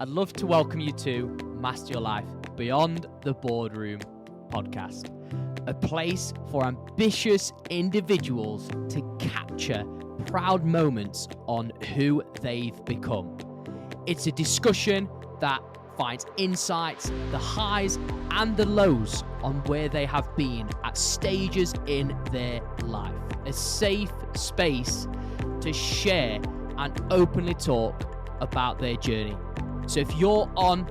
I'd love to welcome you to Master Your Life Beyond The Boardroom podcast, a place for ambitious individuals to capture proud moments on who they've become. It's a discussion that finds insights, the highs and the lows on where they have been at stages in their life. A safe space to share and openly talk about their journey. So if you're on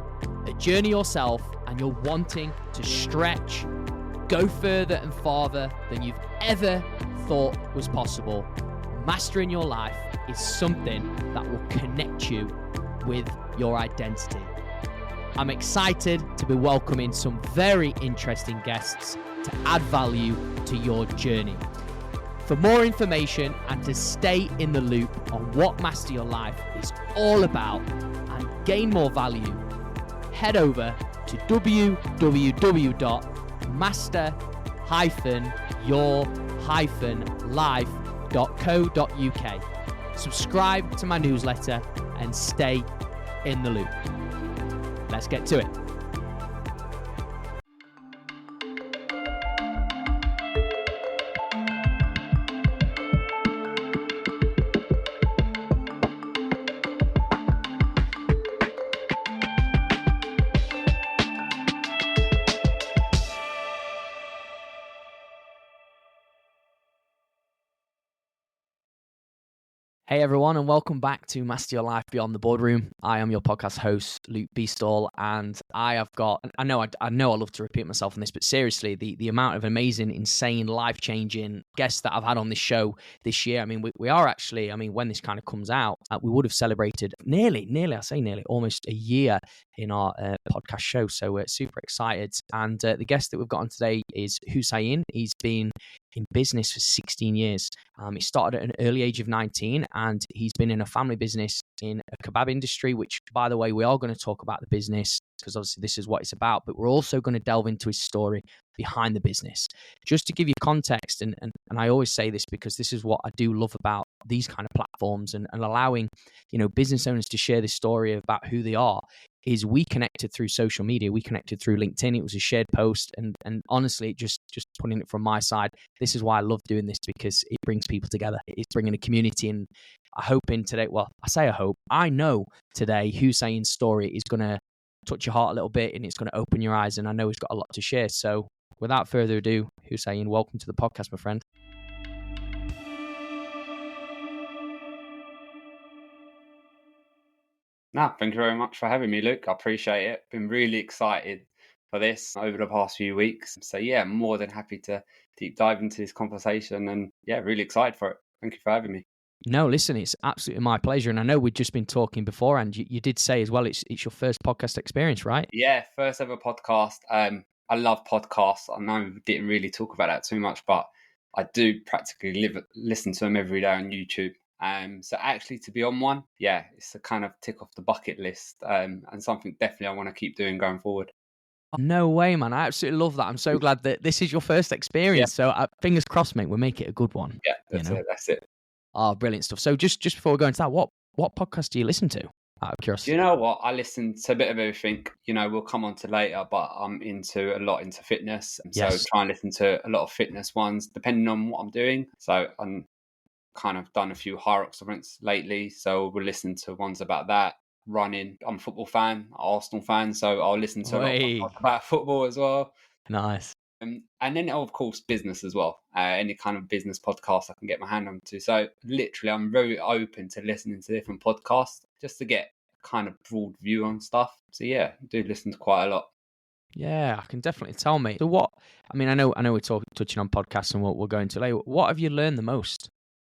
a journey yourself and you're wanting to stretch, go further and farther than you've ever thought was possible, mastering your life is something that will connect you with your identity. I'm excited to be welcoming some very interesting guests to add value to your journey. For more information and to stay in the loop on what Master Your Life is all about and gain more value, head over to www.master-your-life.co.uk. Subscribe to my newsletter and stay in the loop. Let's get to it. Hey everyone, and welcome back to Master Your Life Beyond the Boardroom. I am your podcast host, Luke Beastall, and I know I love to repeat myself on this, but seriously, the amount of amazing, insane, life-changing guests that I've had on this show this year. I mean, we are actually, when this kind of comes out, we would have celebrated nearly, almost a year in our podcast show. So we're super excited. And the guest that we've got on today is Hussain. He's been in business for 16 years. He started at an early age of 19, and he's been in a family business in a kebab industry, which, by the way, we are going to talk about the business because obviously this is what it's about, but we're also going to delve into his story behind the business. Just to give you context, and I always say this because this is what I do love about these kind of platforms and allowing, business owners to share this story about who they are, is we connected through social media. We connected through LinkedIn. It was a shared post. And honestly, just putting it from my side, this is why I love doing this, because it brings people together. It's bringing a community. And I hope today, I know today Hussein's story is going to touch your heart a little bit and it's going to open your eyes. And I know he's got a lot to share. So without further ado, Hussain, welcome to the podcast, my friend. No, thank you very much for having me, Luke. I appreciate it. Been really excited for this over the past few weeks. So yeah, I'm more than happy to deep dive into this conversation and really excited for it. Thank you for having me. No, listen, it's absolutely my pleasure. And I know we've just been talking before, and you did say as well, it's your first podcast experience, right? Yeah, first ever podcast. I love podcasts. I know we didn't really talk about that too much, but I do practically listen to them every day on YouTube. So actually to be on one, it's a kind of tick off the bucket list, and something definitely I want to keep doing going forward. No way, man. I absolutely love that. I'm so glad that this is your first experience. Yeah. So fingers crossed, mate, we'll make it a good one. Yeah, that's it. Oh, brilliant stuff. So just before we go into that, what podcast do you listen to, out of curiosity? You know what? I listen to a bit of everything. We'll come on to later, but I'm into fitness. Yes. So try and listen to a lot of fitness ones, depending on what I'm doing. So I'm kind of done a few Hyrox events lately, so we'll listen to ones about that. Running, I'm a football fan, Arsenal fan, so I'll listen to a lot about football as well. Nice. And then of course business as well, any kind of business podcast I can get my hand onto. So literally I'm very open to listening to different podcasts just to get a kind of broad view on stuff. So yeah, I do listen to quite a lot. Yeah, I can definitely tell, mate. So I know we're touching on podcasts and we'll go into later. What have you learned the most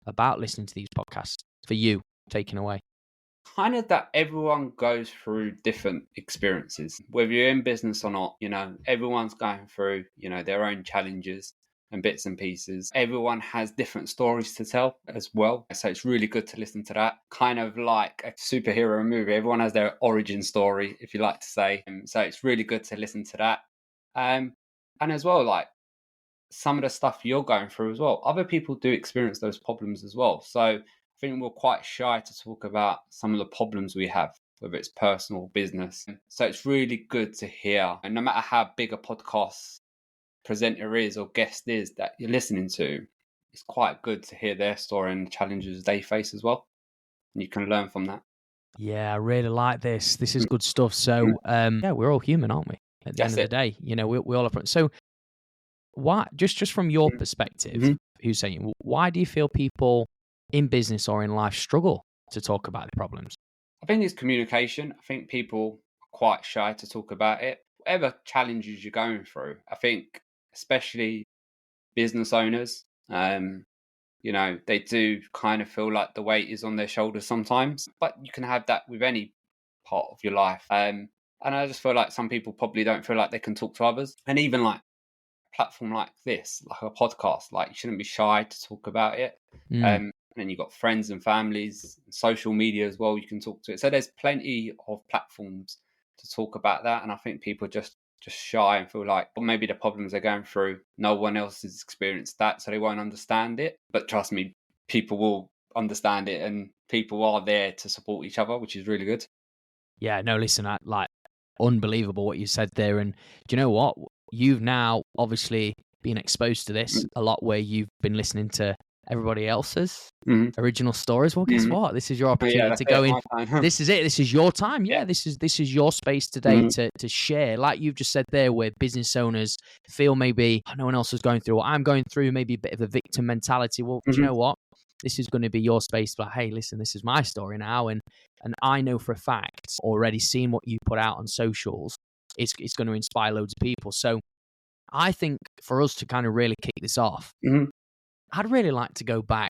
about listening to these podcasts for you, taking away? Kind of that everyone goes through different experiences, whether you're in business or not. Everyone's going through their own challenges and bits and pieces. Everyone has different stories to tell as well, so it's really good to listen to that. Kind of like a superhero movie, everyone has their origin story, if you like to say. So it's really good to listen to that, and as well, like some of the stuff you're going through as well, other people do experience those problems as well. So I think we're quite shy to talk about some of the problems we have, whether it's personal or business. So it's really good to hear, and no matter how big a podcast presenter is or guest is that you're listening to, it's quite good to hear their story and the challenges they face as well. And you can learn from that. Yeah, I really like this. This is good stuff. So, yeah, we're all human, aren't we? At the end That's of the it. day, we all have. So, why? Just from your perspective, Mhm. Hussein, why do you feel people in business or in life struggle to talk about the problems? I think it's communication. I think people are quite shy to talk about it. Whatever challenges you're going through, I think, especially business owners, they do kind of feel like the weight is on their shoulders sometimes. But you can have that with any part of your life. And I just feel like some people probably don't feel like they can talk to others. And even like a platform like this, like a podcast, like you shouldn't be shy to talk about it. And then you've got friends and families, social media as well, you can talk to it. So there's plenty of platforms to talk about that. And I think people just shy and feel like, well, maybe the problems they're going through, no one else has experienced that, so they won't understand it. But trust me, people will understand it, and people are there to support each other, which is really good. Yeah, no, listen, unbelievable what you said there. And do you know what? You've now obviously been exposed to this a lot where you've been listening to everybody else's original stories. Well, guess what? This is your opportunity to go in. This is it. This is your time. Yeah, this is your space today to share. Like you've just said there, where business owners feel maybe no one else is going through what I'm going through, maybe a bit of a victim mentality. Well, do you know what? This is going to be your space. Like, hey, listen, this is my story now, and I know for a fact, already seeing what you put out on socials, it's going to inspire loads of people. So I think for us to kind of really kick this off, I'd really like to go back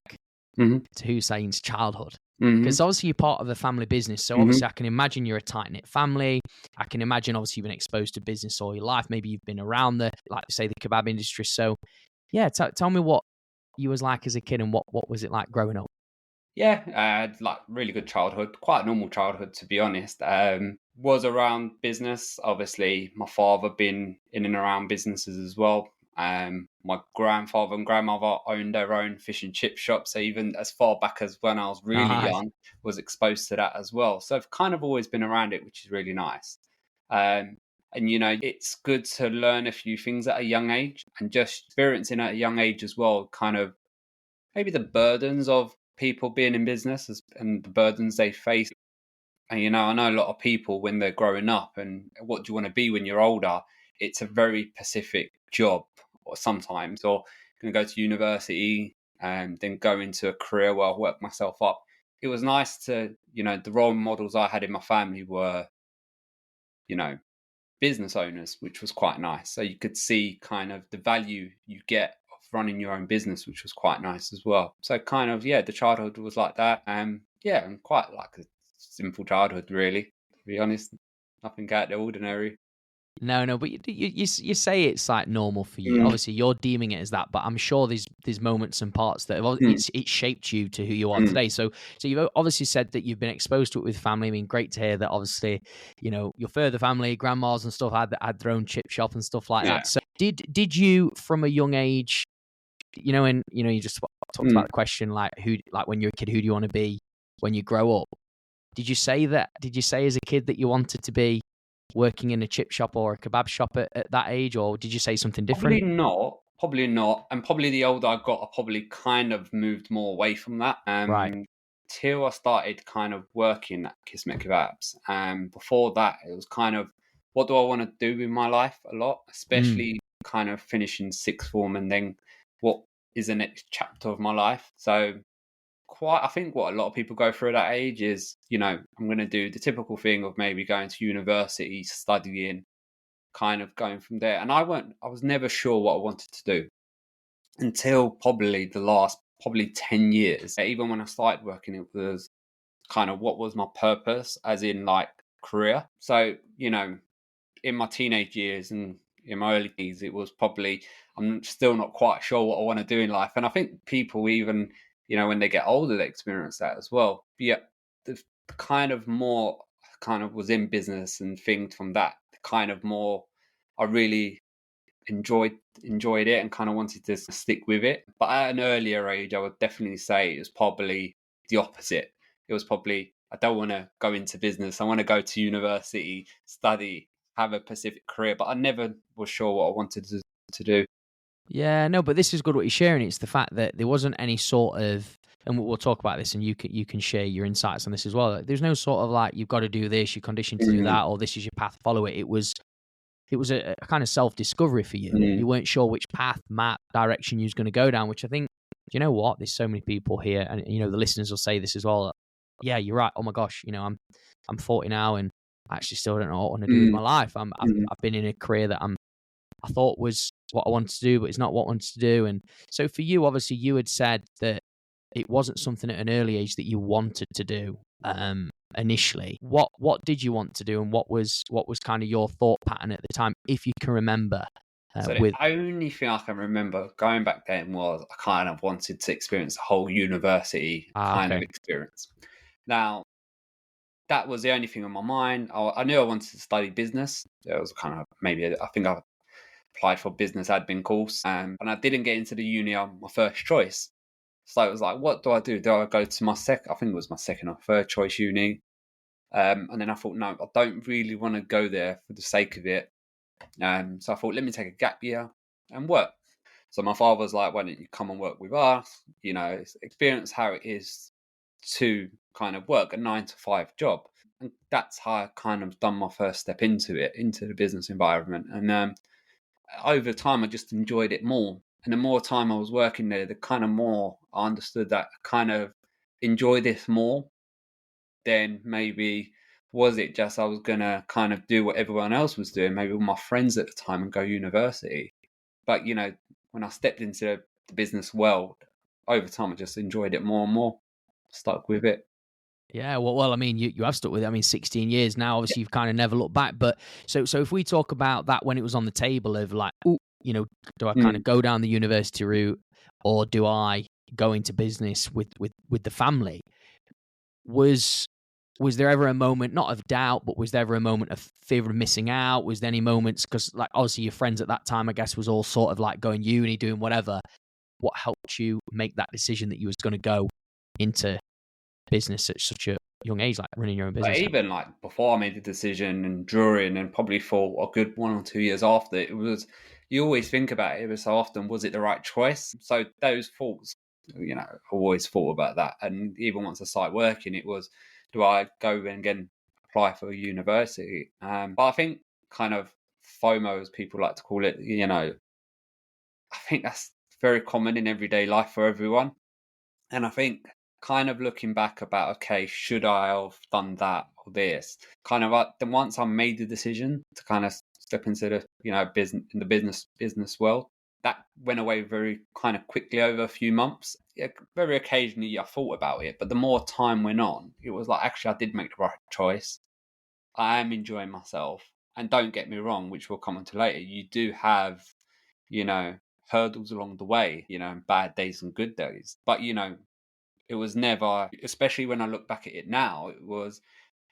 to Hussein's childhood. Because obviously you're part of a family business. So obviously I can imagine you're a tight-knit family. I can imagine obviously you've been exposed to business all your life. Maybe you've been around the kebab industry. So yeah, tell me what you was like as a kid and what was it like growing up? Yeah, I had like really good childhood, quite a normal childhood to be honest. Was around business. Obviously, my father been in and around businesses as well. My grandfather and grandmother owned their own fish and chip shop, so even as far back as when I was really young, was exposed to that as well. So I've kind of always been around it, which is really nice. And it's good to learn a few things at a young age, and just experiencing at a young age as well, kind of maybe the burdens of people being in business and the burdens they face. And I know a lot of people when they're growing up and what do you want to be when you're older, it's a very specific job, or sometimes, or going to go to university and then go into a career where I work myself up. It was nice to, the role models I had in my family were, you know, business owners, which was quite nice. So you could see kind of the value you get of running your own business, which was quite nice as well. So kind of, the childhood was like that. And quite like a simple childhood, really, to be honest. Nothing out of the ordinary. No, but you say it's like normal for you. Obviously, you're deeming it as that, but I'm sure there's moments and parts that have, it shaped you to who you are today. So you've obviously said that you've been exposed to it with family. I mean, great to hear that. Obviously, your further family, grandmas and stuff had their own chip shop and stuff like that. So did you from a young age, and you just talked about the question like when you're a kid, who do you want to be when you grow up? Did you say as a kid that you wanted to be working in a chip shop or a kebab shop at that age, or did you say something different? Probably not. And probably the older I got, I probably kind of moved more away from that. Right. Till I started kind of working at Kismet Kebabs. Before that, it was kind of, what do I want to do in my life a lot, especially kind of finishing sixth form and then what is the next chapter of my life. So I think what a lot of people go through at that age is, I'm going to do the typical thing of maybe going to university, studying, kind of going from there. And I was never sure what I wanted to do until probably the last 10 years. Even when I started working, it was kind of what was my purpose, as in like career. So, in my teenage years and in my early years, it was probably, I'm still not quite sure what I want to do in life. And I think people even, when they get older, they experience that as well. But yeah, the kind of more kind of was in business and things from that, kind of more, I really enjoyed it and kind of wanted to stick with it. But at an earlier age, I would definitely say it was probably the opposite. It was probably, I don't want to go into business. I want to go to university, study, have a specific career, but I never was sure what I wanted to do. Yeah, no, but this is good what you're sharing. It's the fact that there wasn't any sort of, and we'll talk about this, and you can share your insights on this as well. There's no sort of like, you've got to do this, you're conditioned to do that, or this is your path, follow it. It was a kind of self-discovery for you. You weren't sure which path, map, direction you was going to go down, which I think, you know what, there's so many people here, and the listeners will say this as well. Yeah, you're right. Oh my gosh, I'm 40 now, and I actually still don't know what I want to do with my life. I've been in a career that I thought was what I wanted to do, but it's not what I wanted to do. And so for you, obviously, you had said that it wasn't something at an early age that you wanted to do initially. What did you want to do, and what was kind of your thought pattern at the time, if you can remember? So the only thing I can remember going back then was I kind of wanted to experience the whole university kind of experience. Now, that was the only thing on my mind. I knew I wanted to study business. It was kind of I think I applied for a business admin course, and I didn't get into the uni on my first choice. So it was like, what do I do? Do I go to my I think it was my second or third choice uni? And then I thought, no, I don't really want to go there for the sake of it. So I thought, let me take a gap year and work. So my father was like, why don't you come and work with us? Experience how it is to kind of work a 9-to-5 job. And that's how I kind of done my first step into the business environment. And over time, I just enjoyed it more. And the more time I was working there, the kind of more I understood that I kind of enjoy this more than maybe was it just I was going to kind of do what everyone else was doing, maybe with my friends at the time, and go university. But, when I stepped into the business world, over time, I just enjoyed it more and more, stuck with it. Yeah, well, I mean, you have stuck with it. I mean, 16 years now. Obviously, you've kind of never looked back. But so if we talk about that when it was on the table of like, do I kind of go down the university route, or do I go into business with the family? Was there ever a moment, not of doubt, but was there ever a moment of fear of missing out? Was there any moments, because like obviously your friends at that time, I guess, was all sort of like going uni, doing whatever. What helped you make that decision that you was going to go into business at such a young age, like running your own business? But even like before I made the decision and during, and probably for a good 1 or 2 years after, it was, you always think about it so often, was it the right choice? So those thoughts, I always thought about that. And even once I started working, it was, do I go and again apply for a university? But I think kind of FOMO, as people like to call it, I think that's very common in everyday life for everyone. And I think kind of looking back about, okay, should I have done that or this? Kind of then once I made the decision to kind of step into the business, in the business world, that went away very kind of quickly over a few months. Yeah, very occasionally I thought about it, but the more time went on, it was like, actually I did make the right choice. I am enjoying myself. And don't get me wrong, which we'll come on to later, you do have, hurdles along the way, bad days and good days. But, it was never, especially when I look back at it now, it was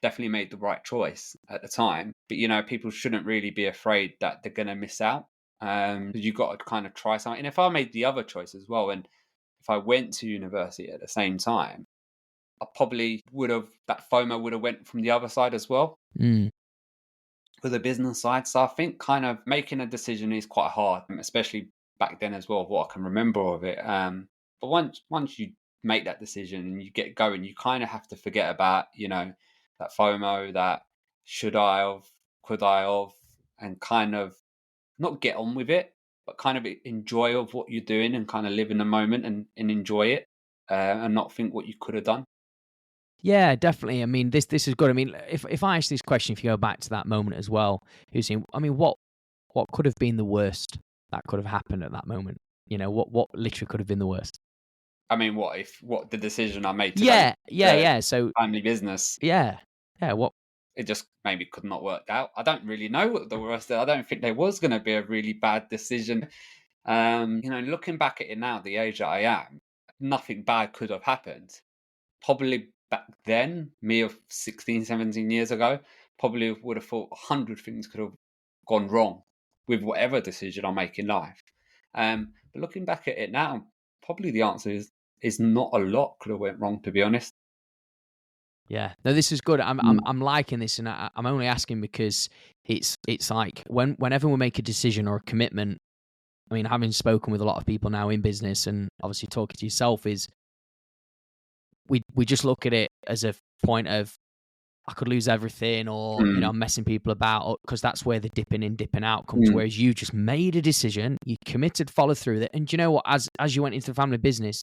definitely made the right choice at the time. But, people shouldn't really be afraid that they're going to miss out. You've got to kind of try something. And if I made the other choice as well, and if I went to university at the same time, I probably would have, that FOMO would have went from the other side as well. For the business side. So I think kind of making a decision is quite hard, especially back then as well, what I can remember of it. But once you make that decision and you get going, you kind of have to forget about, that FOMO, that should I have, could I have, and kind of not get on with it, but kind of enjoy of what you're doing and kind of live in the moment and enjoy it, and not think what you could have done. Yeah, definitely. I mean, this is good. I mean, if I ask this question, if you go back to that moment as well, Hussein, I mean, what could have been the worst that could have happened at that moment? What literally could have been the worst? I mean, what the decision I made to Yeah. So family business. Yeah. What? It just maybe could not work out. I don't really know what the worst. I don't think there was going to be a really bad decision. Looking back at it now, the age that I am, nothing bad could have happened. Probably back then, me of 16, 17 years ago, probably would have thought 100 things could have gone wrong with whatever decision I make in life. But looking back at it now, probably the answer is is not a lot could have went wrong, to be honest. Yeah, no, this is good. I'm liking this, and I'm only asking because it's like whenever we make a decision or a commitment. I mean, having spoken with a lot of people now in business, and obviously talking to yourself, is we just look at it as a point of I could lose everything, or I'm messing people about, because that's where the dipping in, dipping out comes. Whereas you just made a decision, you committed, followed through with it, and do you know what? As you went into the family business,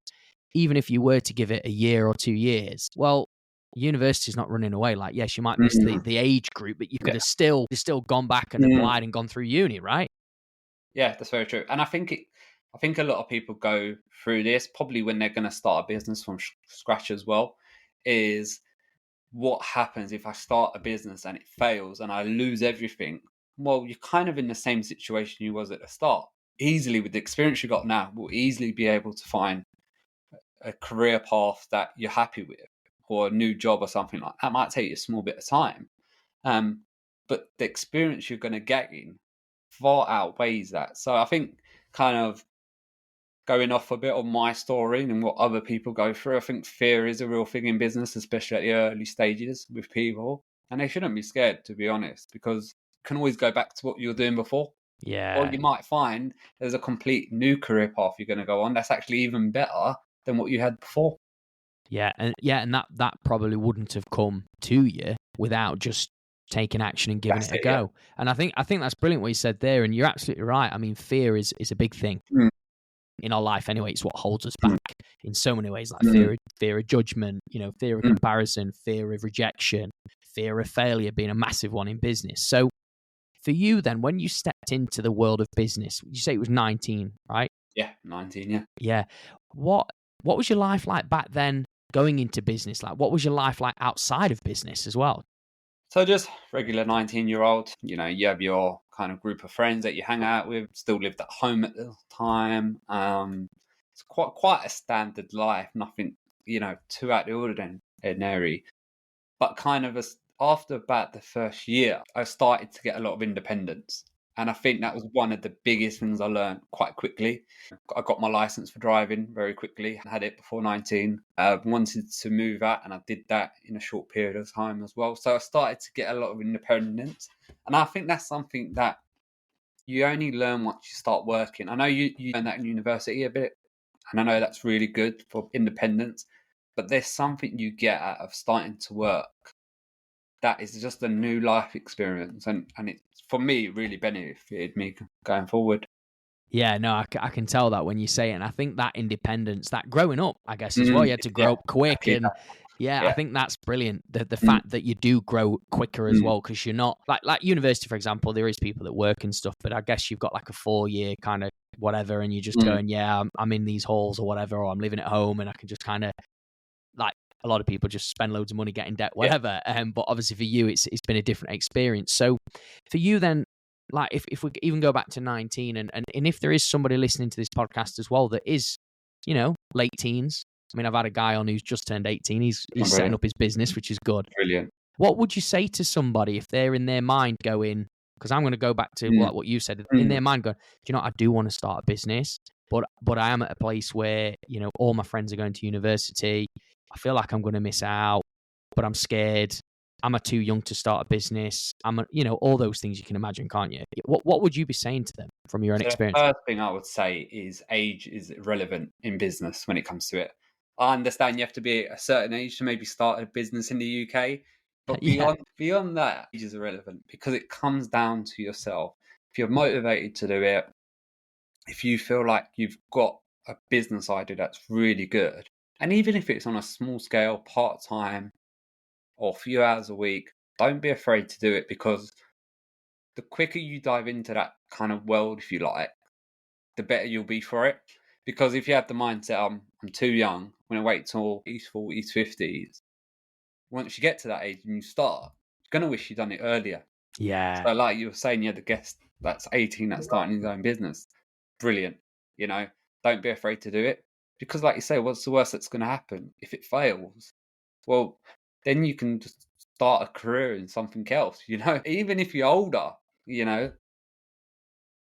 even if you were to give it a year or 2 years, well, university's not running away. Like, yes, you might miss the age group, but you could have still gone back and applied and gone through uni, right? Yeah, that's very true. And I think a lot of people go through this probably when they're going to start a business from scratch as well. Is what happens if I start a business and it fails and I lose everything? Well, you're kind of in the same situation you was at the start. Easily, with the experience you got now, will easily be able to find a career path that you're happy with, or a new job or something like that. Might take you a small bit of time, but the experience you're going to gain far outweighs that. So I think, kind of going off a bit on my story and what other people go through, I think fear is a real thing in business, especially at the early stages with people. And they shouldn't be scared, to be honest, because you can always go back to what you were doing before. Or Yeah. you might find there's a complete new career path you're going to go on that's actually even better than what you had before. Yeah, and that probably wouldn't have come to you without just taking action and giving That's it a it, yeah. go. And I think that's brilliant what you said there, and you're absolutely right. I mean, fear is a big thing in our life anyway. It's what holds us back in so many ways, like fear of judgment, fear of comparison, fear of rejection, fear of failure being a massive one in business. So for you then, when you stepped into the world of business, you say it was 19, right? Yeah, 19, yeah. Yeah. What was your life like back then going into business? Like, what was your life like outside of business as well? So just regular 19-year-old, you have your kind of group of friends that you hang out with, still lived at home at the time. It's quite a standard life, nothing, too out of the ordinary. But kind of after about the first year, I started to get a lot of independence. And I think that was one of the biggest things I learned quite quickly. I got my license for driving very quickly. I had it before 19. I wanted to move out, and I did that in a short period of time as well. So I started to get a lot of independence. And I think that's something that you only learn once you start working. I know you learn that in university a bit, and I know that's really good for independence. But there's something you get out of starting to work that is just a new life experience, and it, for me, really benefited me going forward. Yeah, no, I can tell that when you say it. And I think that independence, that growing up, I guess, as well, you had to Yeah, grow up quick. exactly And yeah, I that. think that's brilliant. The Yeah. fact that you do grow quicker as well, because you're not like university, for example, there is people that work and stuff, but I guess you've got like a 4 year kind of whatever, and you're just going, yeah, I'm in these halls or whatever, or I'm living at home, and I can just kind of, like, a lot of people just spend loads of money getting debt, whatever. But obviously for you, it's been a different experience. So for you then, like, if we even go back to 19, and if there is somebody listening to this podcast as well that is, late teens. I mean, I've had a guy on who's just turned 18. He's setting up his business, which is good. Brilliant. What would you say to somebody if they're in their mind going, because I'm going to go back to what you said, in their mind going, I do want to start a business, but I am at a place where, all my friends are going to university. I feel like I'm going to miss out, but I'm scared. I'm too young to start a business. All those things you can imagine, can't you? What would you be saying to them from your own So the experience? first thing I would say is age is irrelevant in business when it comes to it. I understand you have to be a certain age to maybe start a business in the UK, but Yeah. beyond that, age is irrelevant because it comes down to yourself. If you're motivated to do it, if you feel like you've got a business idea that's really good, and even if it's on a small scale, part time, or a few hours a week, don't be afraid to do it, because the quicker you dive into that kind of world, if you like, the better you'll be for it. Because if you have the mindset, I'm too young, I'm going to wait till he's 40s, 50s, once you get to that age and you start, you're going to wish you'd done it earlier. Yeah. So like you were saying, you had a guest that's 18 that's starting his own business. Brilliant. Don't be afraid to do it. Because like you say, what's the worst that's going to happen? If it fails, well, then you can just start a career in something else, even if you're older,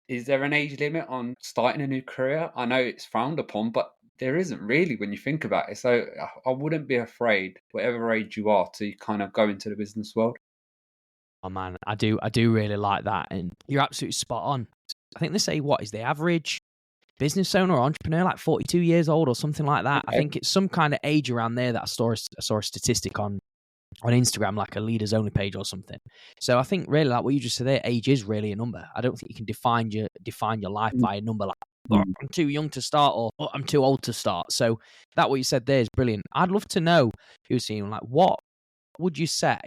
is there an age limit on starting a new career? I know it's frowned upon, but there isn't really when you think about it. So I wouldn't be afraid, whatever age you are, to kind of go into the business world. Oh man, I do really like that, and you're absolutely spot on. I think they say what is the average business owner or entrepreneur, like 42 years old or something like that. I Okay. think it's some kind of age around there that I saw a statistic on Instagram, like a leaders only page or something. So I think really like what you just said there, age is really a number. I don't think you can define your life by a number like, oh, I'm too young to start or oh, I'm too old to start. So that what you said there is brilliant. I'd love to know, Huseyin, like what would you say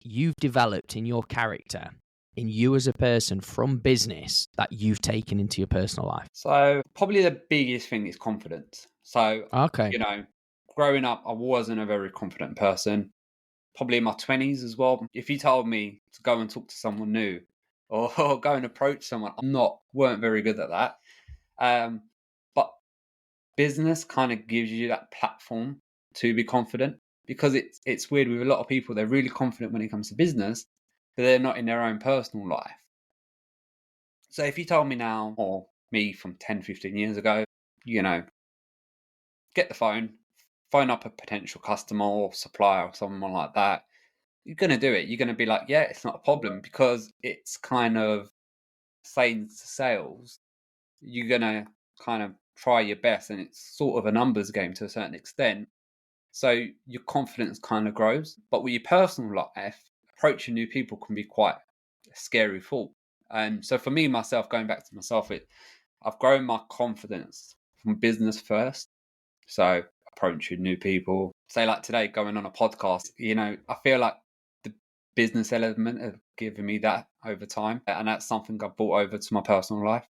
you've developed in your character, in you as a person from business that you've taken into your personal life? So probably the biggest thing is confidence. So, Okay. growing up, I wasn't a very confident person. Probably in my 20s as well. If you told me to go and talk to someone new or, or go and approach someone, weren't very good at that. But business kind of gives you that platform to be confident, because it's weird with a lot of people. They're really confident when it comes to business, but they're not in their own personal life. So if you told me now, or me from 10, 15 years ago, get the phone up a potential customer or supplier or someone like that, you're going to do it. You're going to be like, yeah, it's not a problem, because it's kind of saying to sales, you're going to kind of try your best, and it's sort of a numbers game to a certain extent. So your confidence kind of grows. But with your personal life, approaching new people can be quite a scary thought. And so for me, myself, going back to myself, I've grown my confidence from business first. So approaching new people, say like today, going on a podcast, I feel like the business element have given me that over time. And that's something I've brought over to my personal life.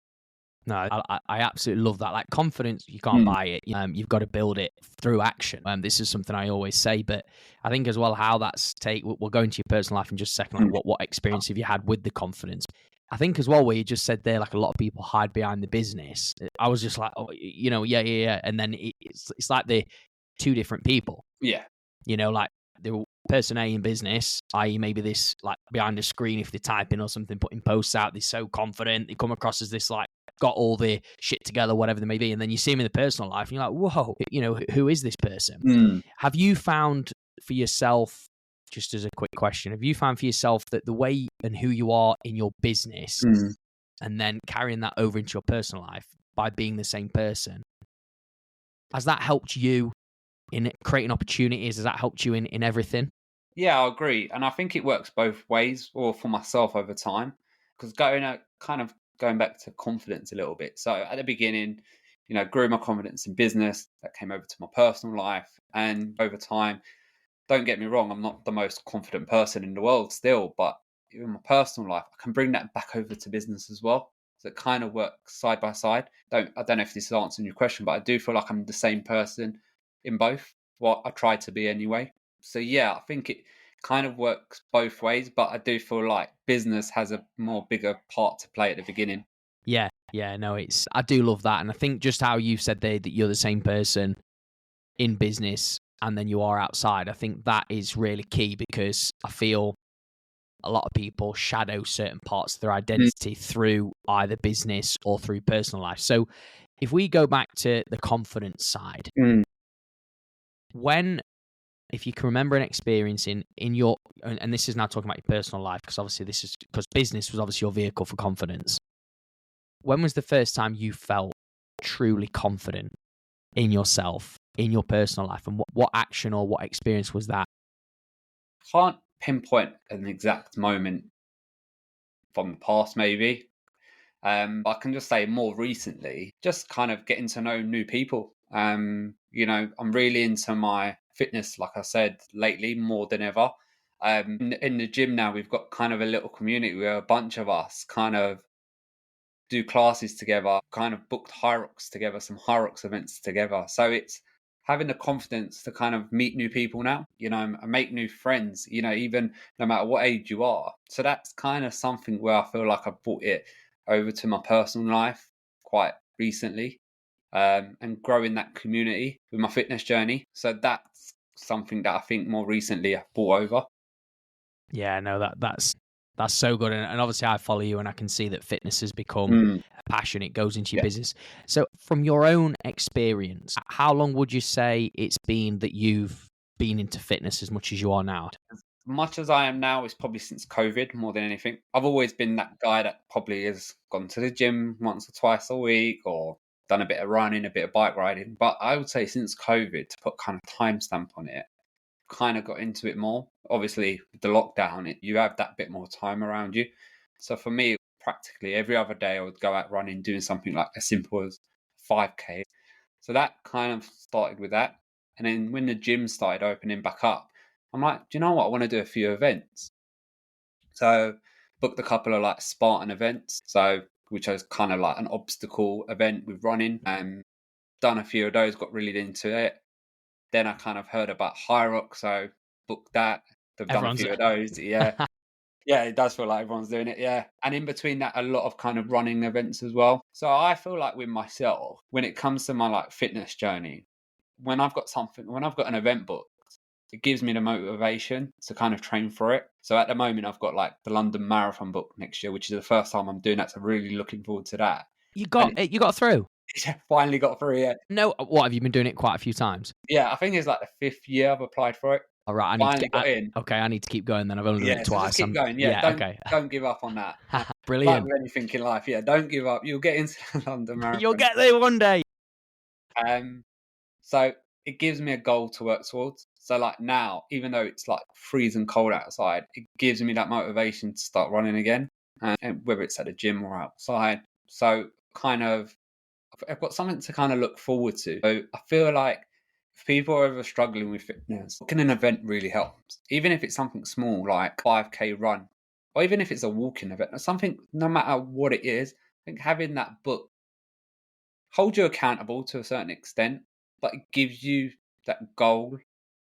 No, I absolutely love that. Like confidence, you can't buy it. You've got to build it through action. This is something I always say, but I think as well how that's we'll go into your personal life in just a second. Like what experience have you had with the confidence? I think as well where you just said there, like a lot of people hide behind the business. I was just like, oh, yeah, and then it's like they're two different people. Yeah. Like the person A in business, i.e. maybe this like behind a screen if they're typing or something, putting posts out, they're so confident, they come across as this like got all the shit together, whatever they may be, and then you see them in the personal life and you're like, whoa, who is this person? Have you found for yourself, just as a quick question, have you found for yourself that the way and who you are in your business and then carrying that over into your personal life by being the same person, has that helped you in creating opportunities? Has that helped you in everything? Yeah, I agree. And I think it works both ways, or for myself over time, because going back to confidence a little bit. So at the beginning, grew my confidence in business, that came over to my personal life. And over time, don't get me wrong, I'm not the most confident person in the world still, but in my personal life, I can bring that back over to business as well. So it kind of works side by side. I don't know if this is answering your question, but I do feel like I'm the same person in both. What I try to be anyway. So yeah, I think it kind of works both ways, but I do feel like business has a more bigger part to play at the beginning. Yeah, no, I do love that. And I think just how you said there that you're the same person in business and then you are outside, I think that is really key, because I feel a lot of people shadow certain parts of their identity through either business or through personal life. So if we go back to the confidence side, if you can remember an experience in your, and this is now talking about your personal life, because obviously this is because business was obviously your vehicle for confidence. When was the first time you felt truly confident in yourself, in your personal life, and what action or what experience was that? Can't pinpoint an exact moment from the past, maybe. I can just say more recently, just kind of getting to know new people. I'm really into my fitness, like I said, lately more than ever. In the gym now, we've got kind of a little community where a bunch of us kind of do classes together, kind of booked Hyrox together, some Hyrox events together. So it's having the confidence to kind of meet new people now, and make new friends, even no matter what age you are. So that's kind of something where I feel like I've brought it over to my personal life quite recently, and growing that community with my fitness journey. So that's something that I think more recently I've brought over. Yeah, no, that's That's so good. And obviously, I follow you and I can see that fitness has become a passion. It goes into your business. So, from your own experience, how long would you say it's been that you've been into fitness as much as you are now? As much as I am now, it's probably since COVID more than anything. I've always been that guy that probably has gone to the gym once or twice a week or done a bit of running, a bit of bike riding. But I would say since COVID, to put kind of timestamp on it, kind of got into it more. Obviously, with the lockdown, you have that bit more time around you. So for me, practically every other day, I would go out running, doing something like as simple as 5K. So that kind of started with that. And then when the gym started opening back up, I'm like, do you know what? I want to do a few events. So booked a couple of like Spartan events. So which was kind of like an obstacle event with running, and done a few of those, got really into it. Then I kind of heard about High Rock, so booked that. They've done a few of those. Yeah. Yeah, it does feel like everyone's doing it. Yeah. And in between that, a lot of kind of running events as well. So I feel like with myself, when it comes to my like fitness journey, when I've got an event booked, it gives me the motivation to kind of train for it. So at the moment, I've got like the London Marathon booked next year, which is the first time I'm doing that. So really looking forward to that. You got through? Yeah, finally got through it. No, what, have you been doing it quite a few times? Yeah, I think it's like the 5th year I've applied for it. All right, Finally got in. Okay, I need to keep going then. I've only done it twice. So just keep going. Yeah, don't give up on that. Brilliant. Like with anything in life, don't give up. You'll get into the London Marathon. You'll get there one day. So it gives me a goal to work towards. So like now, even though it's like freezing cold outside, it gives me that motivation to start running again, and whether it's at the gym or outside. So kind of, I've got something to kind of look forward to. So I feel like if people are ever struggling with fitness, booking an event really helps. Even if it's something small like 5K run, or even if it's a walking event, or something, no matter what it is, I think having that book holds you accountable to a certain extent, but it gives you that goal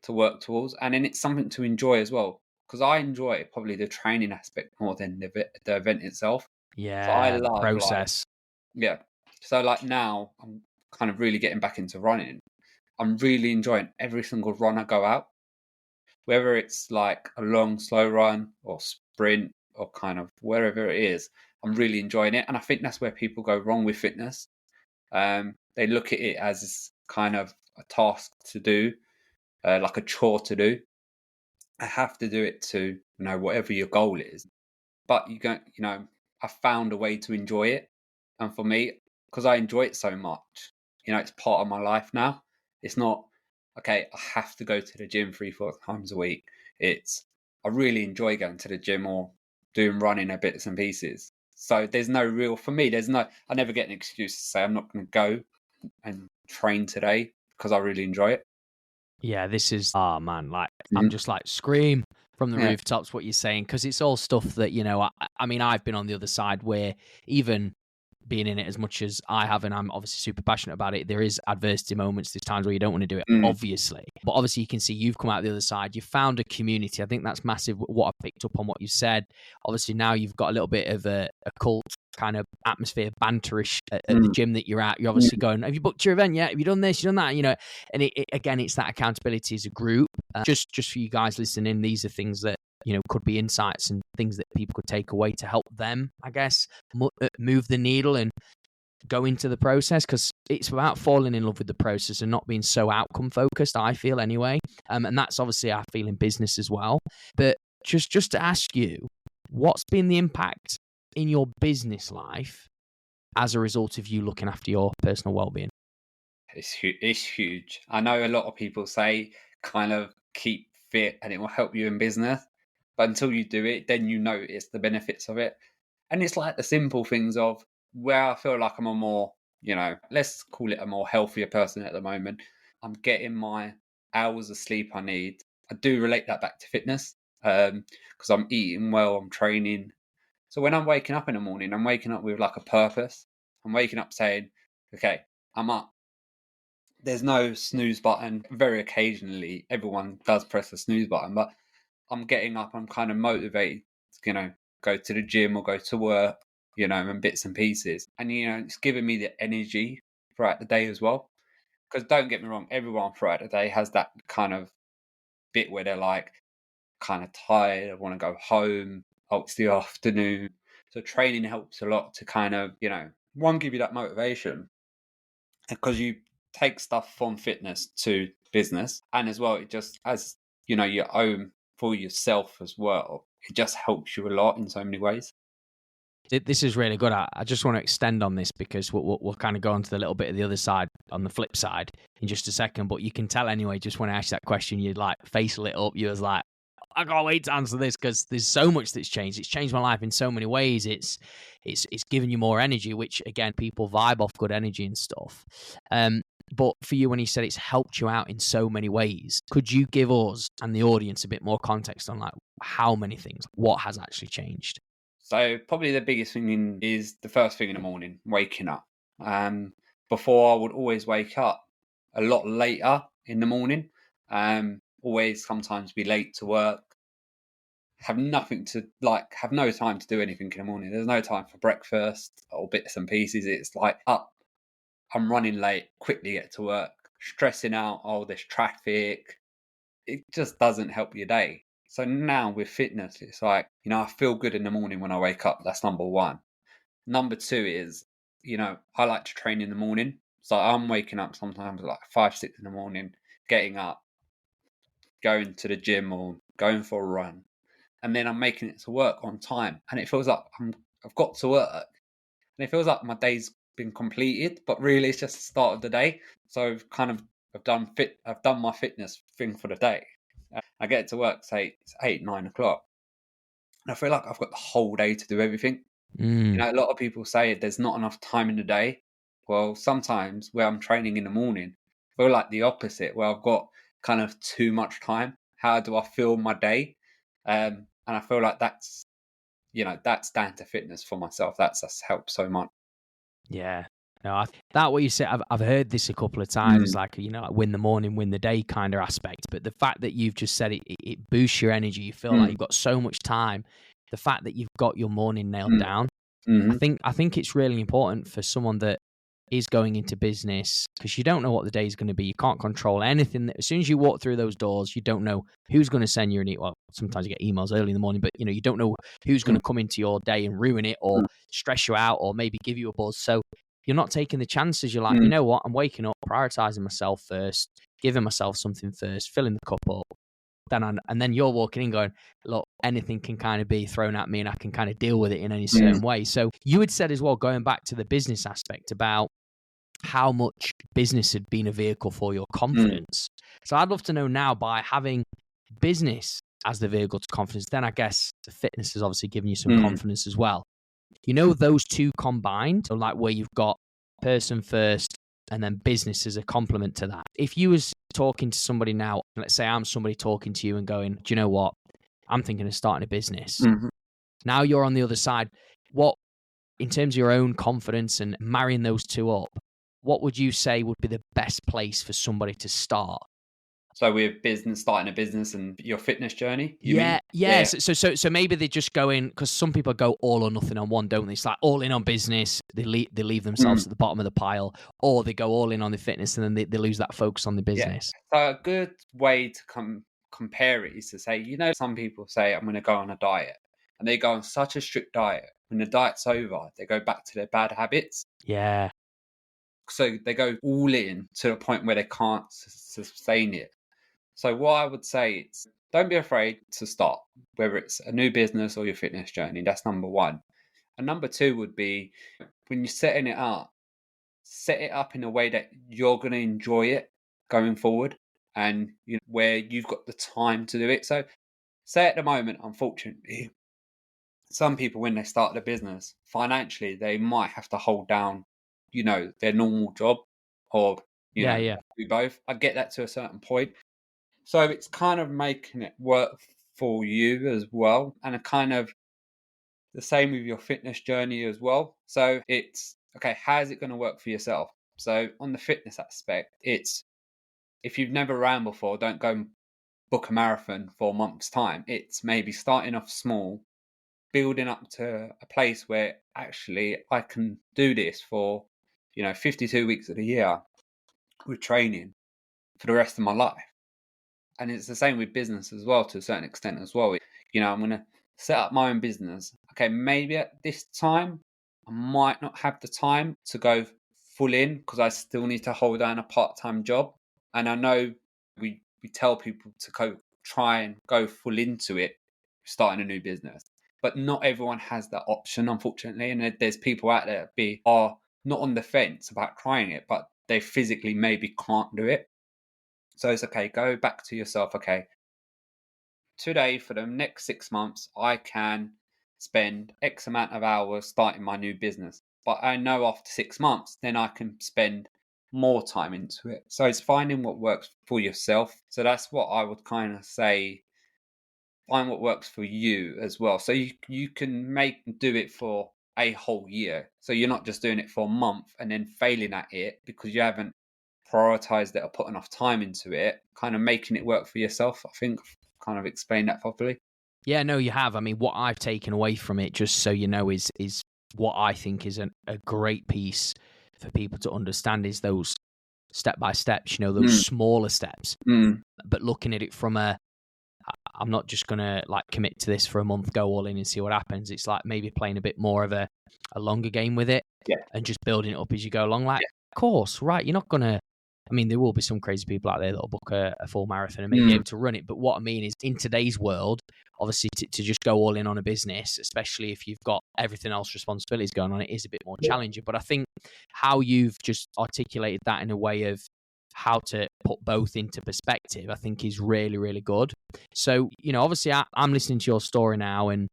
to work towards. And then it's something to enjoy as well. Because I enjoy probably the training aspect more than the event itself. Yeah, so I love process. So like now I'm kind of really getting back into running. I'm really enjoying every single run I go out, whether it's like a long, slow run or sprint or kind of wherever it is. I'm really enjoying it. And I think that's where people go wrong with fitness. They look at it as kind of a task to do, like a chore to do. I have to do it to, whatever your goal is. But I found a way to enjoy it. And for me, because I enjoy it so much, it's part of my life now. It's not, okay, I have to go to the gym 3-4 times a week. It's, I really enjoy going to the gym or doing running a bits and pieces. So I never get an excuse to say I'm not going to go and train today because I really enjoy it. Yeah, this is, man, like, I'm just like, scream from the rooftops what you're saying, because it's all stuff that, I mean, I've been on the other side where even being in it as much as I have, and I'm obviously super passionate about it, there is adversity moments, there's times where you don't want to do it, obviously. But obviously you can see you've come out the other side, you've found a community. I think that's massive, what I picked up on what you said. Obviously now you've got a little bit of a cult kind of atmosphere, banterish at the gym that you're at. You're obviously going, have you booked your event yet? Have you done this? You done that? And again, it's that accountability as a group. Just for you guys listening, these are things that, could be insights and things that people could take away to help them, I guess, move the needle and go into the process, because it's about falling in love with the process and not being so outcome focused, I feel anyway. And that's obviously I feel in business as well. But just to ask you, what's been the impact in your business life as a result of you looking after your personal well-being? It's huge. I know a lot of people say kind of keep fit and it will help you in business, but until you do it, then you notice the benefits of it. And it's like the simple things of where I feel like I'm a more, let's call it a more healthier person at the moment. I'm getting my hours of sleep I need. I do relate that back to fitness because I'm eating well, I'm training. So when I'm waking up in the morning, I'm waking up with like a purpose. I'm waking up saying, okay, I'm up. There's no snooze button. Very occasionally, everyone does press the snooze button, but I'm getting up. I'm kind of motivated, go to the gym or go to work, and bits and pieces. And, it's giving me the energy throughout the day as well. Because don't get me wrong, everyone throughout the day has that kind of bit where they're like kind of tired. I want to go home. oh, it's the afternoon. So training helps a lot to kind of, one, give you that motivation, because you take stuff from fitness to business, and as well, it just, as your own for yourself as well, it just helps you a lot in so many ways. This is really good. I just want to extend on this because we'll kind of go on to the little bit of the other side on the flip side in just a second. But you can tell anyway, just when I asked that question, you'd like face lit up. You was like, I can't wait to answer this because there's so much that's changed. It's changed my life in so many ways. It's given you more energy, which again, people vibe off good energy and stuff. But for you, when you said it's helped you out in so many ways, could you give us and the audience a bit more context on like how many things, what has actually changed? So probably the biggest thing is the first thing in the morning, waking up. Before, I would always wake up a lot later in the morning. Always sometimes be late to work. Have nothing to have no time to do anything in the morning. There's no time for breakfast or bits and pieces. It's like up, I'm running late, quickly get to work, stressing out, oh, there's traffic. It just doesn't help your day. So now with fitness, it's like, I feel good in the morning when I wake up. That's number one. Number two is, I like to train in the morning. So I'm waking up sometimes like 5, 6 in the morning, getting up, going to the gym or going for a run. And then I'm making it to work on time. And it feels like I've got to work. And it feels like my day's been completed, but really it's just the start of the day. So I've done my fitness thing for the day. I get to work, say it's 8, 9 o'clock. And I feel like I've got the whole day to do everything. A lot of people say there's not enough time in the day. Well, sometimes where I'm training in the morning, I feel like the opposite, where I've got kind of too much time. How do I fill my day? And I feel like that's down to fitness for myself. That's helped so much. Yeah. No, that what you said, I've heard this a couple of times, like, like win the morning, win the day kind of aspect. But the fact that you've just said it boosts your energy. You feel like you've got so much time. The fact that you've got your morning nailed down. I think it's really important for someone that is going into business, because you don't know what the day is going to be. You can't control anything. As soon as you walk through those doors, you don't know who's going to send you well, sometimes you get emails early in the morning, but you don't know who's going to come into your day and ruin it or stress you out or maybe give you a buzz. So you're not taking the chances. You're like, you know what? I'm waking up, prioritizing myself first, giving myself something first, filling the cup up. And then you're walking in going, look, anything can kind of be thrown at me and I can kind of deal with it in any certain way. So you had said as well, going back to the business aspect, about how much business had been a vehicle for your confidence. So I'd love to know now, by having business as the vehicle to confidence, then I guess the fitness has obviously given you some confidence as well. Those two combined, so like where you've got person first and then business as a complement to that. If you was talking to somebody now, let's say I'm somebody talking to you and going, do you know what? I'm thinking of starting a business. Now you're on the other side. What, in terms of your own confidence and marrying those two up, what would you say would be the best place for somebody to start? So with starting a business and your fitness journey, you mean? Yeah. So maybe they just go in, because some people go all or nothing on one, don't they? It's like all in on business, they leave themselves at the bottom of the pile, or they go all in on the fitness and then they lose that focus on the business. So a good way to compare it is to say, some people say, I'm going to go on a diet, and they go on such a strict diet. When the diet's over, they go back to their bad habits. Yeah. So they go all in to the point where they can't sustain it. So what I would say is, don't be afraid to start, whether it's a new business or your fitness journey. That's number one. And number two would be, when you're setting it up, set it up in a way that you're going to enjoy it going forward, and where you've got the time to do it. So say at the moment, unfortunately, some people, when they start their business, financially, they might have to hold down, their normal job, or, Yeah. do both. I get that to a certain point. So it's kind of making it work for you as well. And a kind of the same with your fitness journey as well. So it's, okay, how is it going to work for yourself? So on the fitness aspect, it's, if you've never ran before, don't go and book a marathon for a month's time. It's maybe starting off small, building up to a place where actually I can do this for, 52 weeks of the year with training for the rest of my life. And it's the same with business as well, to a certain extent as well. I'm going to set up my own business. Okay, maybe at this time, I might not have the time to go full in because I still need to hold down a part-time job. And I know we tell people to try and go full into it, starting a new business. But not everyone has that option, unfortunately. And there's people out there that are not on the fence about trying it, but they physically maybe can't do it. So it's okay, go back to yourself. Okay, today for the next 6 months, I can spend X amount of hours starting my new business. But I know after 6 months, then I can spend more time into it. So it's finding what works for yourself. So that's what I would kind of say. Find what works for you as well. So you can do it for a whole year. So you're not just doing it for a month and then failing at it because you haven't prioritized it or put enough time into it, kind of making it work for yourself. I think I've kind of explained that properly. Yeah, no, you have. I mean, what I've taken away from it, just so you know, is what I think is a great piece for people to understand is those step by steps, those smaller steps, but looking at it from I'm not just going to like commit to this for a month, go all in and see what happens. It's like maybe playing a bit more of a longer game with it and just building it up as you go along. Like, of course, right, you're not going to, I mean, there will be some crazy people out there that'll book a full marathon and may be able to run it. But what I mean is in today's world, obviously to just go all in on a business, especially if you've got everything else responsibilities going on, it is a bit more challenging. But I think how you've just articulated that in a way of how to put both into perspective, I think is really, really good. So, obviously I'm listening to your story now and,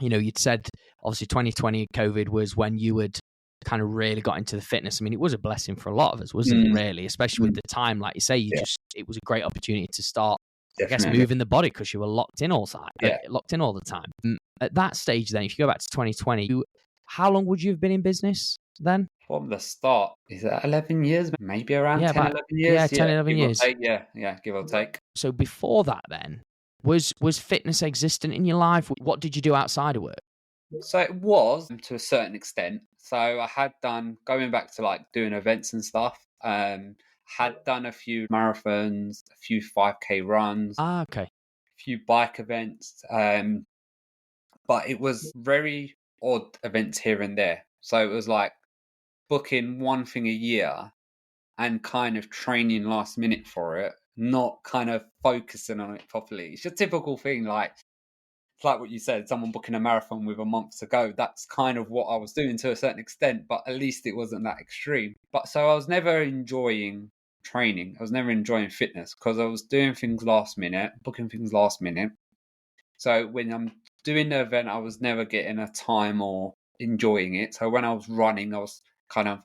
you'd said obviously 2020 COVID was when you had kind of really got into the fitness. I mean, it was a blessing for a lot of us, wasn't it, really? Especially with the time, like you say, it was a great opportunity to start, Definitely. I guess, moving the body because you were locked in all the time. At that stage then, if you go back to 2020, how long would you have been in business then? From the start, is that 11 years? Maybe around 10, 11 years? Yeah, 10, 11 years. Give or take. So before that then, was fitness existent in your life? What did you do outside of work? So it was to a certain extent. So I had done, going back to like doing events and stuff, had done a few marathons, a few 5K runs, okay, a few bike events, but it was very odd events here and there. So it was like booking one thing a year and kind of training last minute for it, not kind of focusing on it properly. It's a typical thing, like it's like what you said, someone booking a marathon with a month to go. That's kind of what I was doing to a certain extent, but at least it wasn't that extreme. But so I was never enjoying training. I was never enjoying fitness because I was doing things last minute, booking things last minute. So when I'm doing the event, I was never getting a time or enjoying it. So when I was running, I was kind of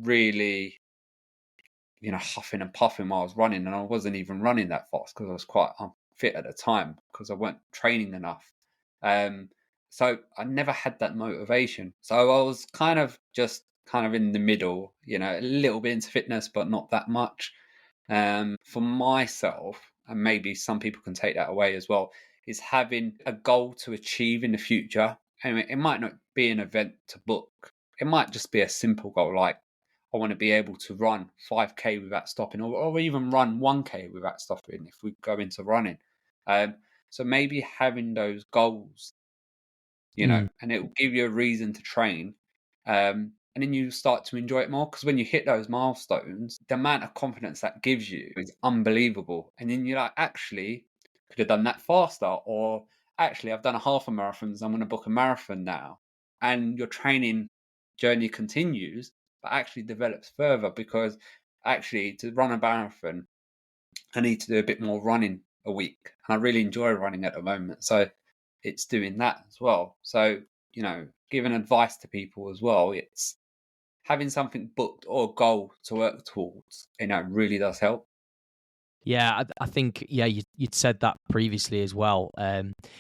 really, huffing and puffing while I was running. And I wasn't even running that fast because I was quite unfit at the time because I weren't training enough. So I never had that motivation. So I was kind of in the middle, a little bit into fitness, but not that much. For myself, and maybe some people can take that away as well, is having a goal to achieve in the future. And it might not be an event to book. It might just be a simple goal, like I want to be able to run 5K without stopping, or even run 1K without stopping if we go into running. So maybe having those goals, and it will give you a reason to train. And then you start to enjoy it more because when you hit those milestones, the amount of confidence that gives you is unbelievable. And then you're like, actually, could have done that faster, or actually, I've done a half a marathon, so I'm going to book a marathon now. And your training journey continues, but actually develops further because actually, to run a marathon, I need to do a bit more running a week. And I really enjoy running at the moment. So it's doing that as well. So, giving advice to people as well, it's having something booked or a goal to work towards, really does help. Yeah, I think, you'd said that previously as well,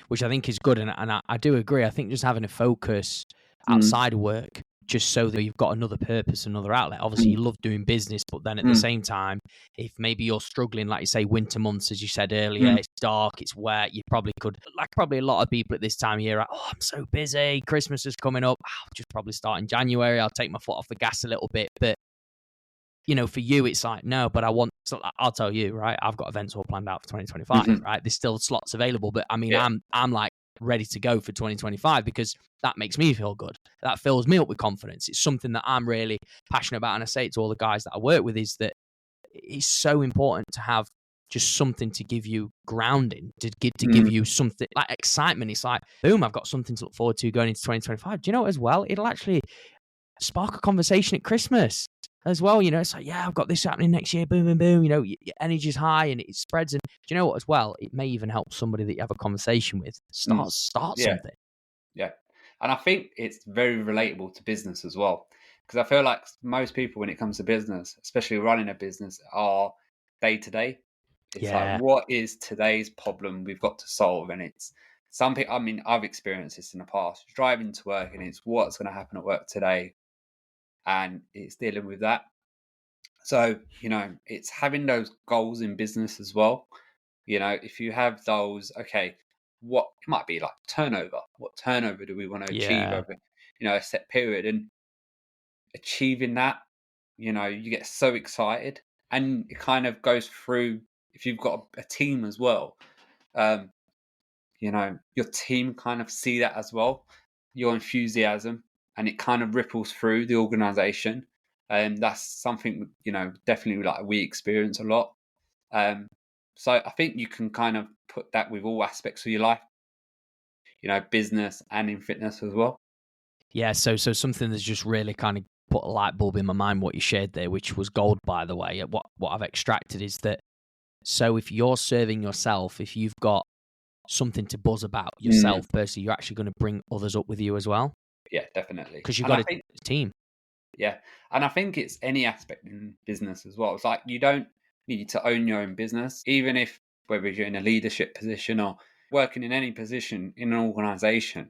which I think is good. And I do agree. I think just having a focus outside of work, just so that you've got another purpose, another outlet. Obviously, you love doing business, but then at the same time, if maybe you're struggling, like you say, winter months, as you said earlier, it's dark, it's wet, you probably could, like probably a lot of people at this time of year, like, I'm so busy, Christmas is coming up, I'll just probably start in January, I'll take my foot off the gas a little bit. But for you, it's like, no, but I'll tell you, right? I've got events all planned out for 2025, right? There's still slots available, but I mean, I'm like ready to go for 2025, because that makes me feel good. That fills me up with confidence. It's something that I'm really passionate about. And I say it to all the guys that I work with, is that it's so important to have just something to give you grounding, to give you something like excitement. It's like, boom, I've got something to look forward to going into 2025. Do you know what, as well? It'll actually spark a conversation at Christmas as well. You know, it's like, yeah, I've got this happening next year. Boom, boom, boom. You know, your energy's high and it spreads. And do you know what, as well? It may even help somebody that you have a conversation with start something. Yeah. And I think it's very relatable to business as well. Because I feel like most people, when it comes to business, especially running a business, are day to day. It's like, what is today's problem we've got to solve? And it's some people, I mean, I've experienced this in the past, driving to work, and it's what's going to happen at work today. And it's dealing with that. So, you know, it's having those goals in business as well. You know, if you have those, okay, what it might be like turnover. What turnover do we want to achieve over, you know, a set period? And achieving that, you know, you get so excited, and it kind of goes through. If you've got a team as well, you know, your team kind of see that as well, your enthusiasm, and it kind of ripples through the organization. And that's something, you know, definitely like we experience a lot. So I think you can kind of put that with all aspects of your life, you know, business and in fitness as well. Yeah, so something that's just really kind of put a light bulb in my mind, what you shared there, which was gold, by the way. What I've extracted is that, so if you're serving yourself, if you've got something to buzz about yourself personally, you're actually going to bring others up with you as well. Yeah, definitely. Because you've got a team. Yeah. And I think it's any aspect in business as well. It's like, you don't need to own your own business, even if, whether you're in a leadership position or working in any position in an organization.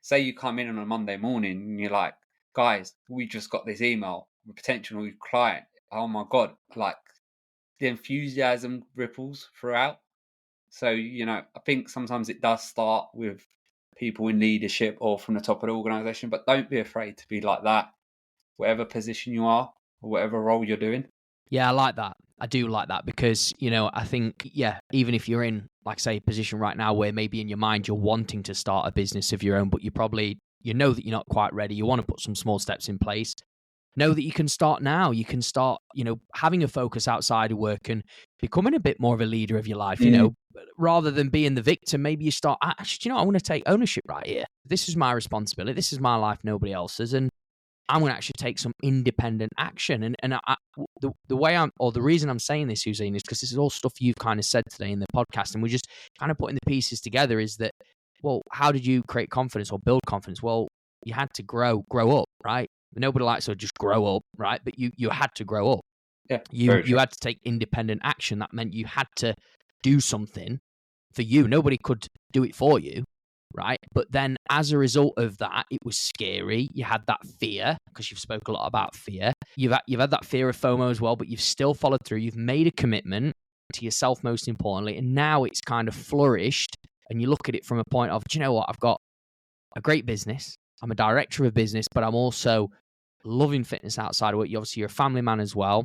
Say you come in on a Monday morning and you're like, guys, we just got this email, a potential client. Oh my God. Like, the enthusiasm ripples throughout. So, you know, I think sometimes it does start with people in leadership or from the top of the organization, but don't be afraid to be like that, whatever position you are or whatever role you're doing. Yeah, I like that. I do like that, because, you know, I think, yeah, even if you're in, like, say, a position right now where maybe in your mind you're wanting to start a business of your own, but you know that you're not quite ready, you want to put some small steps in place, know that you can start now. You can start, you know, having a focus outside of work and becoming a bit more of a leader of your life, you know, rather than being the victim. Maybe you start, actually, you know, I want to take ownership right here. This is my responsibility. This is my life, nobody else's. And I'm going to actually take some independent action. And the way the reason I'm saying this, Hussein, is because this is all stuff you've kind of said today in the podcast. And we're just kind of putting the pieces together, is that, well, how did you create confidence or build confidence? Well, you had to grow up, right? Nobody likes to just grow up, right? But you had to grow up. Yeah, you had to take independent action. That meant you had to do something for you. Nobody could do it for you, right? But then as a result of that, it was scary. You had that fear, because you've spoke a lot about fear. You've had that fear of FOMO as well, but you've still followed through. You've made a commitment to yourself, most importantly, and now it's kind of flourished. And you look at it from a point of, do you know what? I've got a great business. I'm a director of a business, but I'm also loving fitness outside of work. Obviously, you're a family man as well.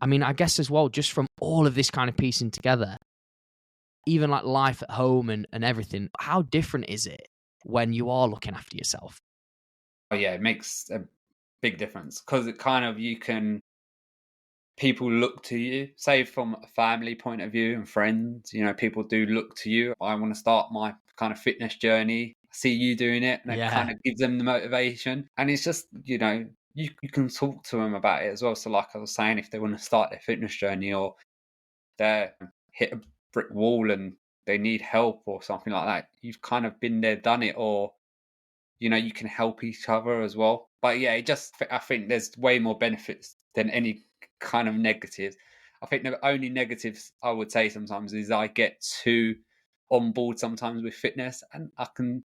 I mean, I guess as well, just from all of this kind of piecing together, even like life at home and everything, how different is it when you are looking after yourself? Oh yeah, it makes a big difference, because it kind of, people look to you, say from a family point of view and friends, you know, people do look to you. I want to start my kind of fitness journey. I see you doing it, and it kind of gives them the motivation. And it's just, you know, you can talk to them about it as well. So like I was saying, if they want to start their fitness journey, or they're hit a brick wall and they need help or something like that, you've kind of been there, done it, or, you know, you can help each other as well. But yeah, I think there's way more benefits than any kind of negatives. I think the only negatives I would say sometimes is I get too on board sometimes with fitness, and I can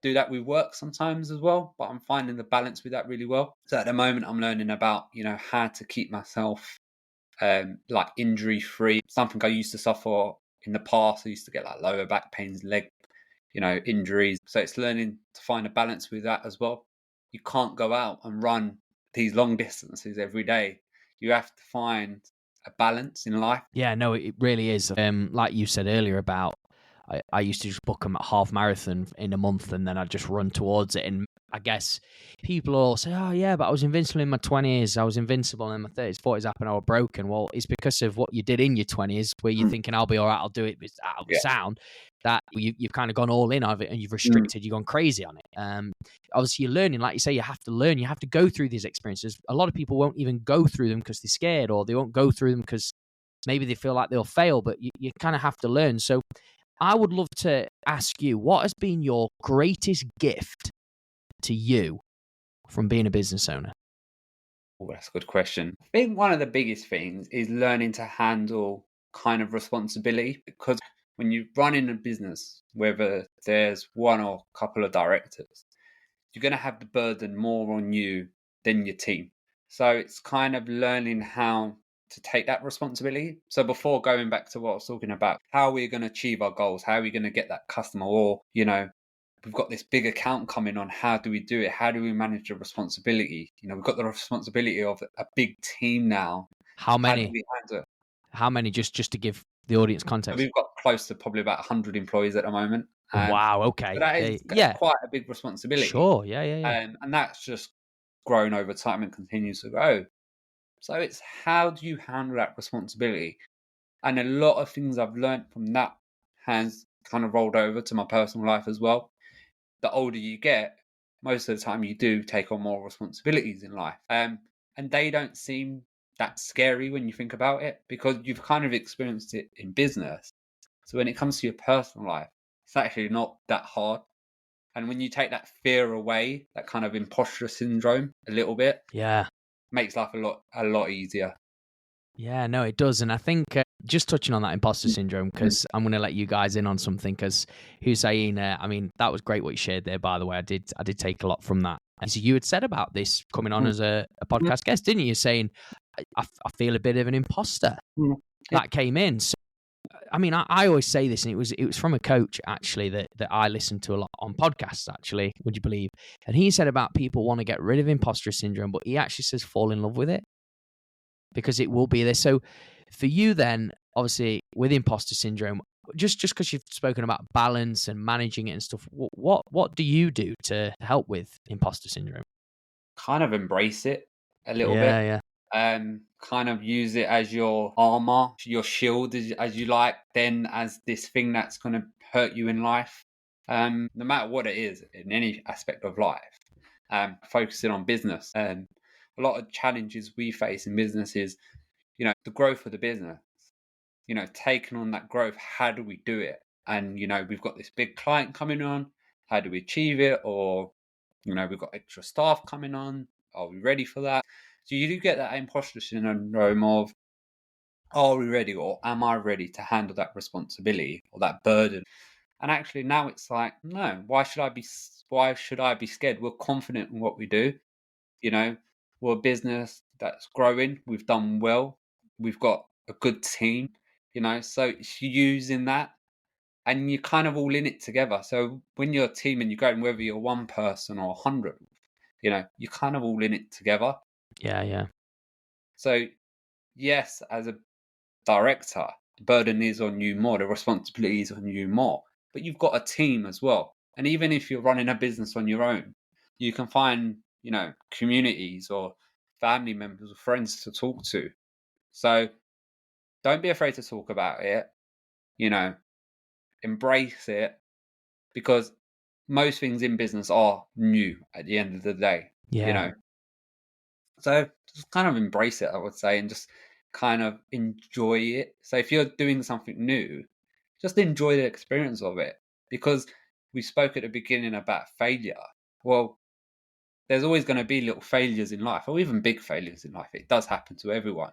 do that with work sometimes as well, but I'm finding the balance with that really well. So at the moment I'm learning about, you know, how to keep myself like injury free. Something I used to suffer in the past. I used to get like lower back pains, leg, you know, injuries. So it's learning to find a balance with that as well. You can't go out and run these long distances every day. You have to find a balance in life. Yeah, no, it really is. Like you said earlier about, I used to just book them at half marathon in a month, and then I'd just run towards it. And I guess people all say, oh, yeah, but I was invincible in my 20s. I was invincible in my 30s, 40s, up, and I was broken. Well, it's because of what you did in your 20s, where you're thinking, I'll be all right, I'll do it, but I'll be sound, that you've kind of gone all in of it, and you've restricted, you've gone crazy on it. Obviously, you're learning, like you say, you have to learn, you have to go through these experiences. A lot of people won't even go through them because they're scared, or they won't go through them because maybe they feel like they'll fail, but you kind of have to learn. So I would love to ask you, what has been your greatest gift to you from being a business owner? Oh, that's a good question. I think one of the biggest things is learning to handle kind of responsibility, because when you run in a business, whether there's one or a couple of directors, you're going to have the burden more on you than your team. So it's kind of learning how to take that responsibility. So before going back to what I was talking about, how are we going to achieve our goals? How are we going to get that customer? Or, we've got this big account coming on. How do we do it? How do we manage the responsibility? We've got the responsibility of a big team now. How How do many? we handle it? How many? Just to give the audience So context. we've got close to probably about 100 employees at the moment. Wow. So Okay. that is Yeah. quite a big responsibility. Sure. Yeah. And that's just grown over time and continues to grow. So it's how do you handle that responsibility? And a lot of things I've learned from that has kind of rolled over to my personal life as well. The older you get, most of the time you do take on more responsibilities in life. And they don't seem that scary when you think about it, because you've kind of experienced it in business. So when it comes to your personal life, it's actually not that hard. And when you take that fear away, that kind of imposter syndrome a little bit, Yeah. makes life a lot easier. Yeah, no, it does. And I think just touching on that imposter syndrome, because I'm going to let you guys in on something, because Hussein, I mean, that was great what you shared there, by the way. I did take a lot from that. As you had said about this coming on as a podcast guest, didn't you? Saying, I feel a bit of an imposter. That came in. So, I mean, I always say this, and it was from a coach, actually, that I listened to a lot on podcasts, actually, would you believe? And he said about people want to get rid of imposter syndrome, but he actually says fall in love with it, because it will be there. So for you then, obviously with imposter syndrome, just because you've spoken about balance and managing it and stuff, what do you do to help with imposter syndrome? Kind of embrace it a little bit. Yeah. Kind of use it as your armor, your shield, as you like, then as this thing that's going to hurt you in life. No matter what it is, in any aspect of life. Focusing on business. A lot of challenges we face in business is, the growth of the business. Taking on that growth, how do we do it? And, we've got this big client coming on. How do we achieve it? Or, we've got extra staff coming on. Are we ready for that? So you do get that imposter syndrome of, are we ready, or am I ready to handle that responsibility or that burden? And actually now it's like, no, why should I be scared? We're confident in what we do. We're a business that's growing. We've done well. We've got a good team, so it's using that, and you're kind of all in it together. So when you're a team and you're going, whether you're one person or 100, you're kind of all in it together. Yeah. So yes, as a director, the burden is on you more, the responsibility is on you more, but you've got a team as well. And even if you're running a business on your own, you can find, communities or family members or friends to talk to. So don't be afraid to talk about it, embrace it, because most things in business are new at the end of the day, Yeah. So just kind of embrace it, I would say, and just kind of enjoy it. So if you're doing something new, just enjoy the experience of it, because we spoke at the beginning about failure. Well, there's always going to be little failures in life, or even big failures in life. It does happen to everyone.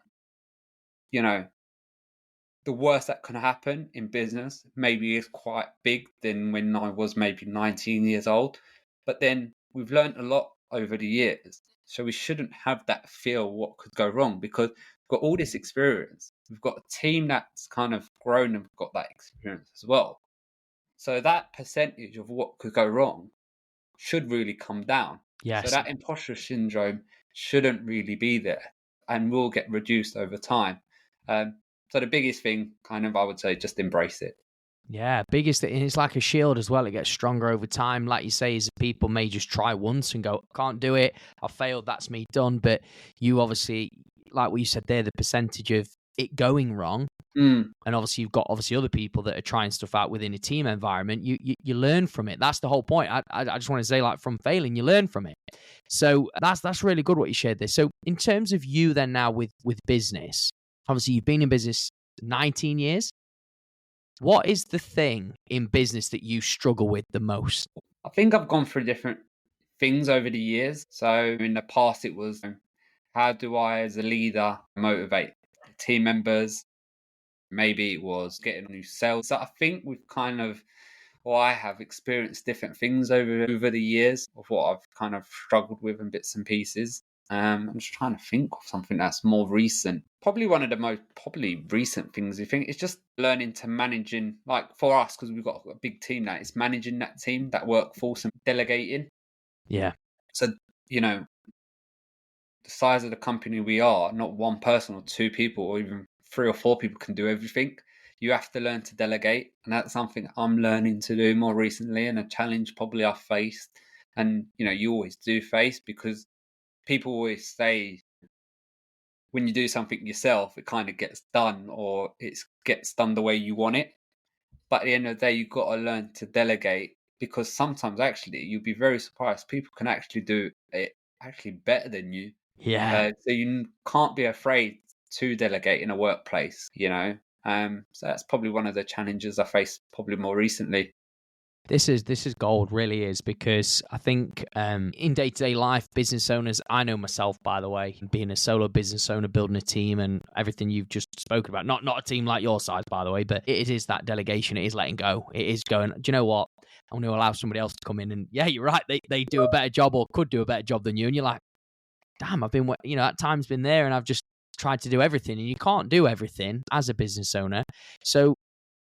The worst that can happen in business maybe is quite big than when I was maybe 19 years old. But then we've learned a lot over the years. So we shouldn't have that fear of what could go wrong, because we've got all this experience. We've got a team that's kind of grown and got that experience as well. So that percentage of what could go wrong should really come down. So Yes. that imposter syndrome shouldn't really be there and will get reduced over time. So the biggest thing, kind of, I would say, just embrace it. Yeah, biggest thing. It's like a shield as well. It gets stronger over time. Like you say, is people may just try once and go, can't do it. I failed. That's me done. But you obviously, like what you said there, the percentage of it going wrong. Mm. And obviously, you've got other people that are trying stuff out within a team environment. You learn from it. That's the whole point. I just want to say, like, from failing, you learn from it. So that's really good what you shared there. So in terms of you then now with business, obviously you've been in business 19 years. What is the thing in business that you struggle with the most? I think I've gone through different things over the years. So in the past, it was how do I, as a leader, motivate team members? Maybe it was getting new sales. So I think we've kind of, or I have experienced different things over the years of what I've kind of struggled with in bits and pieces. I'm just trying to think of something that's more recent. Probably one of the most recent things I think is just learning to managing, like for us, because we've got a big team now, it's managing that team, that workforce, and delegating. Yeah. So, the size of the company we are, not one person or two people or even 3 or 4 people can do everything. You have to learn to delegate, and that's something I'm learning to do more recently, and a challenge probably I've faced. And you always do face, because people always say when you do something yourself, it kind of gets done, or it gets done the way you want it. But at the end of the day, you've got to learn to delegate, because sometimes actually you'll be very surprised. People can actually do it actually better than you. Yeah. So you can't be afraid to delegate in a workplace, So that's probably one of the challenges I faced probably more recently. This is gold, really is, because I think in day-to-day life, business owners, I know myself, by the way, being a solo business owner, building a team and everything you've just spoken about, not a team like your size, by the way, but it is that delegation. It is letting go. It is going, do you know what? I'm going to allow somebody else to come in and, yeah, you're right. They do a better job or could do a better job than you. And you're like, damn, I've been, that time's been there and I've just tried to do everything. And you can't do everything as a business owner. So,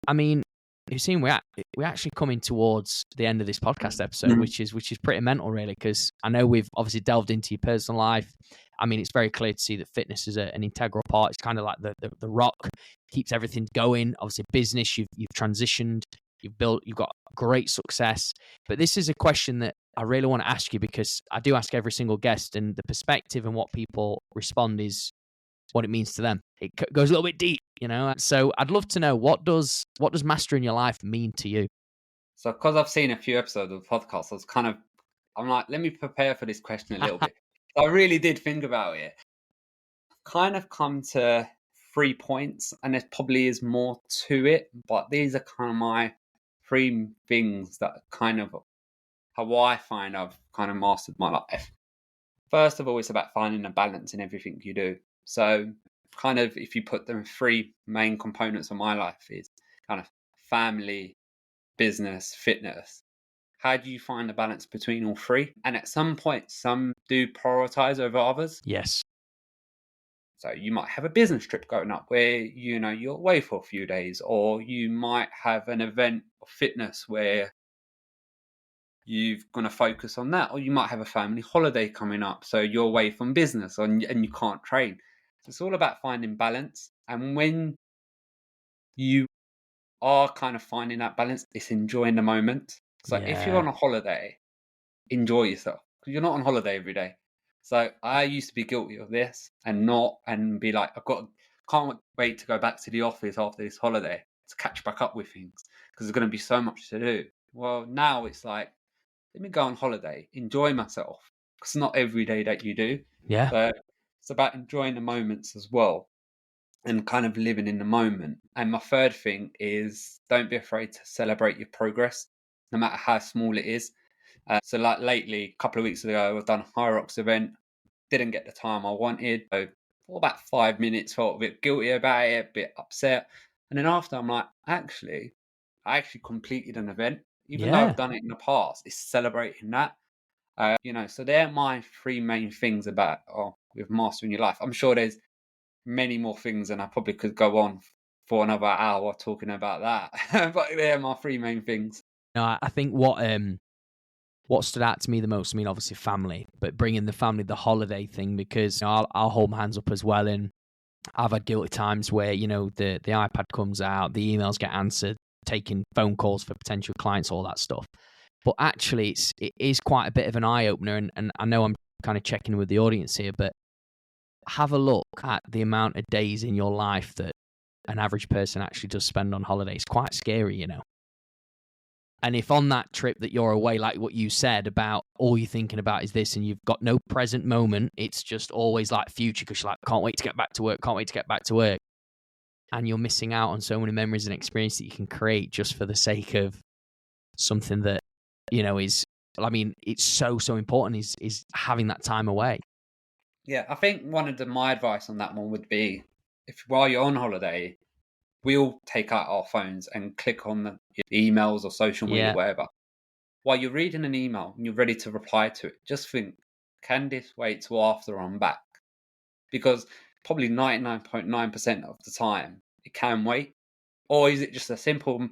I mean, you've seen we're actually coming towards the end of this podcast episode, which is pretty mental, really, because I know we've obviously delved into your personal life. I mean, it's very clear to see that fitness is an integral part. It's kind of like the rock, keeps everything going. Obviously, business, you've transitioned, you've got great success. But this is a question that I really want to ask you, because I do ask every single guest, and the perspective and what people respond is what it means to them. It goes a little bit deep, So I'd love to know, what does mastering your life mean to you? So because I've seen a few episodes of the podcast, I'm like, let me prepare for this question a little bit. I really did think about it. I've kind of come to 3 points, and there probably is more to it, but these are kind of my 3 things that kind of how I find I've kind of mastered my life. First of all, it's about finding a balance in everything you do. So kind of, if you put them 3 main components of my life, is kind of family, business, fitness. How do you find the balance between all 3? And at some point, some do prioritize over others. Yes. So you might have a business trip going up where, you're away for a few days, or you might have an event of fitness where you're going to focus on that, or you might have a family holiday coming up, so you're away from business and you can't train. So it's all about finding balance. And when you are kind of finding that balance, it's enjoying the moment. So if you're on a holiday, enjoy yourself, because you're not on holiday every day. So I used to be guilty of this and be like, can't wait to go back to the office after this holiday to catch back up with things, because there's going to be so much to do. Well, now it's like, let me go on holiday, enjoy myself, because it's not every day that you do. Yeah. So it's about enjoying the moments as well, and kind of living in the moment. And my third thing is, don't be afraid to celebrate your progress, no matter how small it is. So like lately, a couple of weeks ago, I've done a High Rocks event, didn't get the time I wanted. So for about 5 minutes, felt a bit guilty about it, a bit upset. And then after, I'm like, I actually completed an event, even though I've done it in the past. It's celebrating that. So they're my 3 main things about with mastering your life. I'm sure there's many more things, and I probably could go on for another hour talking about that. But they're my 3 main things. No, I think what stood out to me the most, I mean, obviously family, but bringing the family, the holiday thing, because I'll hold my hands up as well. And I've had guilty times where, the iPad comes out, the emails get answered, taking phone calls for potential clients, all that stuff. But actually, it is quite a bit of an eye-opener, and I know I'm kind of checking with the audience here, but have a look at the amount of days in your life that an average person actually does spend on holiday. It's quite scary, you know. And if on that trip that you're away, like what you said about all you're thinking about is this and you've got no present moment, it's just always like future because you're like, can't wait to get back to work, can't wait to get back to work. And you're missing out on so many memories and experiences that you can create just for the sake of something that, you know, is, I mean, it's so important is having that time away. Yeah, I think my advice on that one would be, if while you're on holiday, we all take out our phones and click on the emails or social media, whatever. While you're reading an email and you're ready to reply to it, just think, can this wait till after I'm back? Because probably 99.9% of the time, it can wait. Or is it just a simple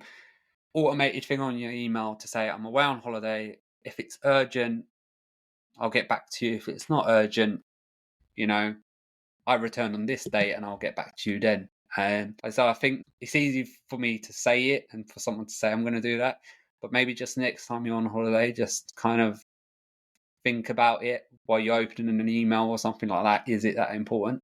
automated thing on your email to say, I'm away on holiday. If it's urgent, I'll get back to you. If it's not urgent, you know, I return on this date and I'll get back to you then. And so I think it's easy for me to say it and for someone to say I'm going to do that. But maybe just next time you're on holiday, just kind of think about it while you're opening an email or something like that. Is it that important?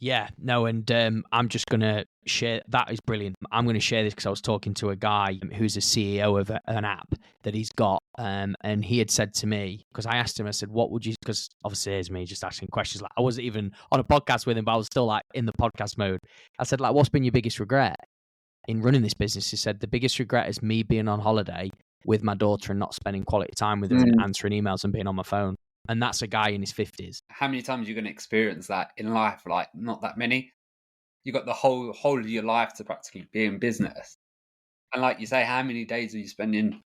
Yeah, no, and I'm just going to share, that is brilliant. I'm going to share this because I was talking to a guy who's a CEO of an app that he's got, and he had said to me, because I asked him, I said, what would you, because obviously here's me just asking questions, like I wasn't even on a podcast with him, but I was still like in the podcast mode. I said, like, what's been your biggest regret in running this business? He said, the biggest regret is me being on holiday with my daughter and not spending quality time with her and answering emails and being on my phone. And that's a guy in his 50s. How many times are you going to experience that in life? Like, not that many. You got the whole of your life to practically be in business. And like you say, how many days are you spending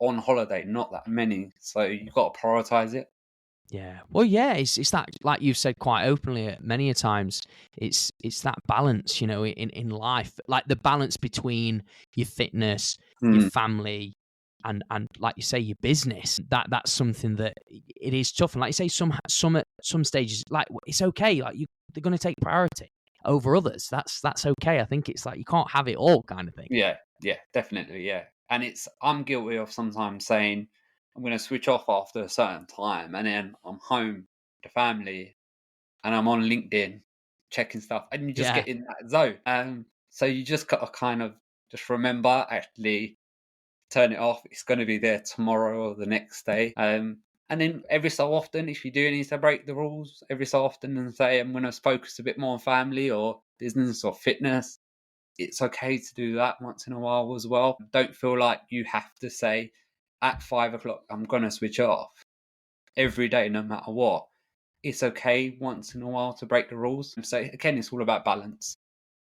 on holiday? Not that many. So you've got to prioritize it. Yeah. Well, yeah, it's that, like you've said quite openly many a times, it's that balance, you know, in life, like the balance between your fitness, your family, and like you say, your business. That's something that it is tough. And like you say, some at some stages, like it's okay, like they're going to take priority over others. That's okay. I think it's like you can't have it all, kind of thing. Yeah, definitely, yeah. And I'm guilty of sometimes saying I'm going to switch off after a certain time, and then I'm home with the family, and I'm on LinkedIn checking stuff, and you just get in that zone. So you just got to kind of just remember, actually turn it off. It's going to be there tomorrow or the next day. And then every so often, if you do need to break the rules, every so often and say, I'm going to focus a bit more on family or business or fitness, it's okay to do that once in a while as well. Don't feel like you have to say at 5 o'clock, I'm going to switch off every day, no matter what. It's okay once in a while to break the rules. So again, it's all about balance.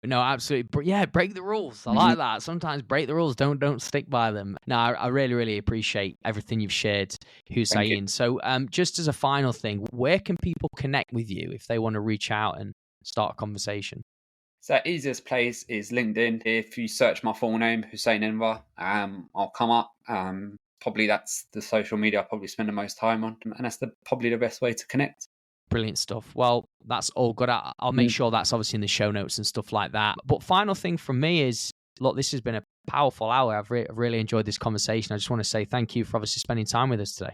No, absolutely. Yeah, break the rules. I like that. Sometimes break the rules. Don't stick by them. No, I really, really appreciate everything you've shared, Hussain. So just as a final thing, where can people connect with you if they want to reach out and start a conversation? So easiest place is LinkedIn. If you search my full name, Huseyin Enver, I'll come up. Probably that's the social media I probably spend the most time on. And that's probably the best way to connect. Brilliant stuff. Well, that's all good. I'll make sure that's obviously in the show notes and stuff like that. But final thing from me is, look, this has been a powerful hour. I've really enjoyed this conversation. I just want to say thank you for obviously spending time with us today.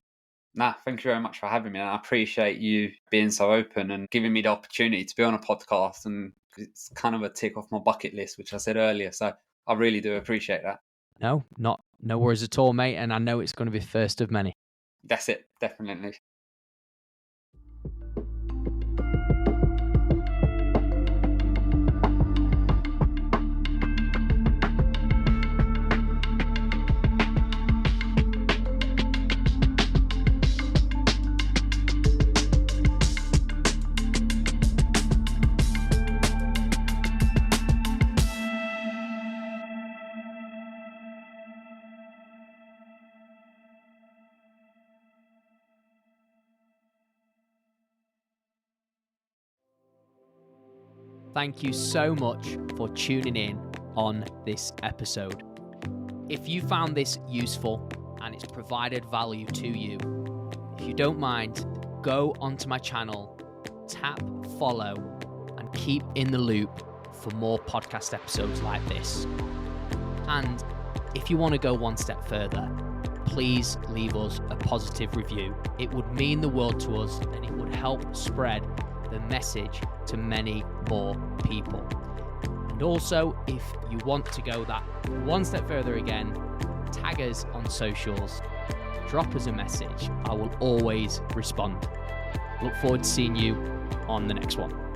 Thank you very much for having me. And I appreciate you being so open and giving me the opportunity to be on a podcast. And it's kind of a tick off my bucket list, which I said earlier. So I really do appreciate that. No worries at all, mate. And I know it's going to be first of many. That's it. Definitely. Thank you so much for tuning in on this episode. If you found this useful and it's provided value to you, if you don't mind, go onto my channel, tap follow, and keep in the loop for more podcast episodes like this. And if you want to go one step further, please leave us a positive review. It would mean the world to us, and it would help spread the message to many more people. And also, if you want to go that one step further again, tag us on socials, drop us a message. I will always respond. Look forward to seeing you on the next one.